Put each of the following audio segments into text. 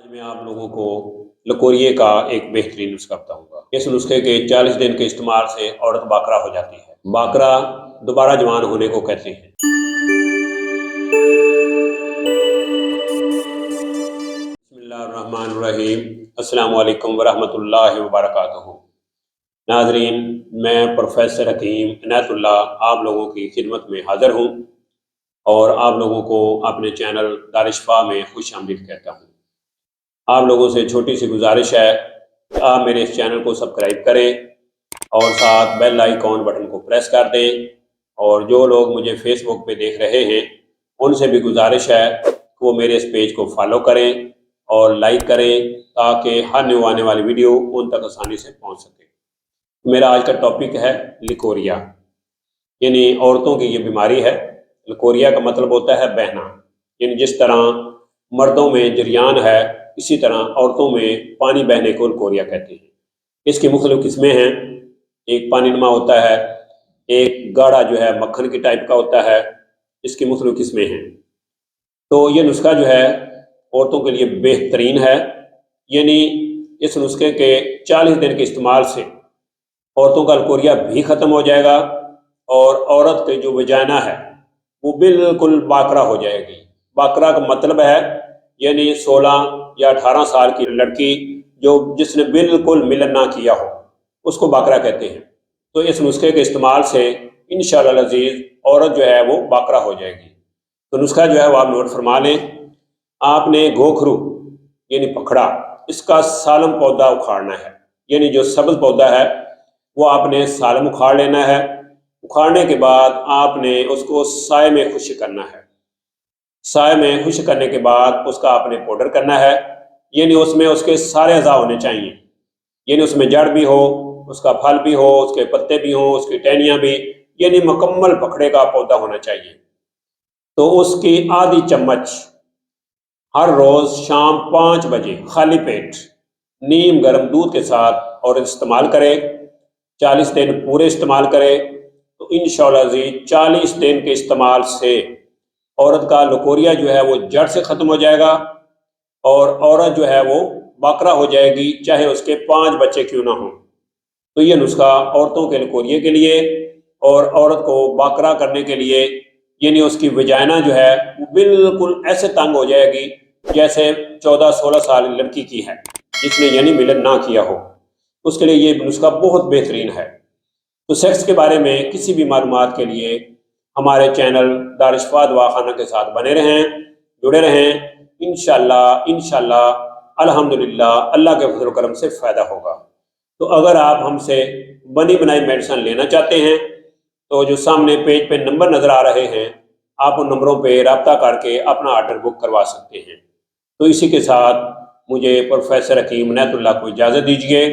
آج میں آپ لوگوں کو لکوریے کا ایک بہترین نسخہ بتاؤں گا۔ اس نسخے کے 40 دن کے استعمال سے عورت باکرا ہو جاتی ہے۔ باکرا دوبارہ جوان ہونے کو کہتے ہیں۔ بسم اللہ الرحمن الرحیم۔ السلام علیکم ورحمۃ اللہ وبرکاتہ۔ ناظرین، میں پروفیسر حکیم عنایت اللہ آپ لوگوں کی خدمت میں حاضر ہوں اور آپ لوگوں کو اپنے چینل دارشفا میں خوش آمدید کہتا ہوں۔ آپ لوگوں سے چھوٹی سی گزارش ہے کہ آپ میرے اس چینل کو سبسکرائب کریں اور ساتھ بیل آئیکن بٹن کو پریس کر دیں، اور جو لوگ مجھے فیس بک پہ دیکھ رہے ہیں ان سے بھی گزارش ہے کہ وہ میرے اس پیج کو فالو کریں اور لائک کریں تاکہ ہر نیو آنے والی ویڈیو ان تک آسانی سے پہنچ سکے۔ میرا آج کا ٹاپک ہے لکوریا، یعنی عورتوں کی یہ بیماری ہے۔ لکوریا کا مطلب ہوتا ہے بہنا، یعنی جس طرح مردوں میں جریان ہے اسی طرح عورتوں میں پانی بہنے کو لکوریا کہتے ہیں۔ اس کی مختلف قسمیں ہیں، ایک پانی نما ہوتا ہے، ایک گاڑھا جو ہے مکھن کی ٹائپ کا ہوتا ہے، اس کی مختلف قسمیں ہیں۔ تو یہ نسخہ جو ہے عورتوں کے لیے بہترین ہے، یعنی اس نسخے کے 40 دن کے استعمال سے عورتوں کا لکوریا بھی ختم ہو جائے گا اور عورت کے جو وجائنا ہے وہ بالکل باکرا ہو جائے گی۔ باکرا کا مطلب ہے یعنی 16 یا 18 سال کی لڑکی جس نے بالکل ملن نہ کیا ہو اس کو باکرا کہتے ہیں۔ تو اس نسخے کے استعمال سے انشاءاللہ العزیز عورت جو ہے وہ باکرا ہو جائے گی۔ تو نسخہ جو ہے وہ آپ نوٹ فرما لیں۔ آپ نے گوکھرو یعنی پکھڑا، اس کا سالم پودا اکھاڑنا ہے، یعنی جو سبز پودا ہے وہ آپ نے سالم اکھاڑ لینا ہے۔ اکھاڑنے کے بعد آپ نے اس کو سائے میں خشک کرنا ہے۔ سائے میں خشک کرنے کے بعد اس کا آپ نے پاؤڈر کرنا ہے، یعنی اس میں اس کے سارے اعضاء ہونے چاہیے، یعنی اس میں جڑ بھی ہو، اس کا پھل بھی ہو، اس کے پتے بھی ہوں، اس کی ٹہنیاں بھی، یعنی مکمل پکھڑے کا پودا ہونا چاہیے۔ تو اس کی آدھی چمچ ہر روز شام 5 بجے خالی پیٹ نیم گرم دودھ کے ساتھ اور استعمال کرے۔ 40 دن پورے استعمال کرے تو انشاءاللہ عزیز 40 دن کے استعمال سے عورت کا لکوریا جو ہے وہ جڑ سے ختم ہو جائے گا اور عورت جو ہے وہ باکرا ہو جائے گی، چاہے اس کے 5 بچے کیوں نہ ہوں۔ تو یہ نسخہ عورتوں کے لکوریے کے لیے اور عورت کو باکرا کرنے کے لیے، یعنی اس کی وجائنا جو ہے وہ بالکل ایسے تنگ ہو جائے گی جیسے 14-16 سال لڑکی کی ہے جس نے یعنی ملن نہ کیا ہو، اس کے لیے یہ نسخہ بہت بہترین ہے۔ تو سیکس کے بارے میں کسی بھی معلومات کے لیے ہمارے چینل دارشفا دواخانہ کے ساتھ بنے رہیں، جڑے رہیں۔ انشاءاللہ الحمدللہ اللہ کے فضل و کرم سے فائدہ ہوگا۔ تو اگر آپ ہم سے بنی بنائی میڈیسن لینا چاہتے ہیں تو جو سامنے پیج پہ نمبر نظر آ رہے ہیں آپ ان نمبروں پہ رابطہ کر کے اپنا آرڈر بک کروا سکتے ہیں۔ تو اسی کے ساتھ مجھے پروفیسر حکیم عنایت اللہ کو اجازت دیجیے۔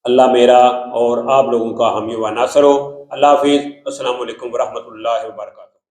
اللہ میرا اور آپ لوگوں کا حامی و ناصر ہو۔ اللہ حافظ۔ السلام علیکم ورحمۃ اللہ وبرکاتہ۔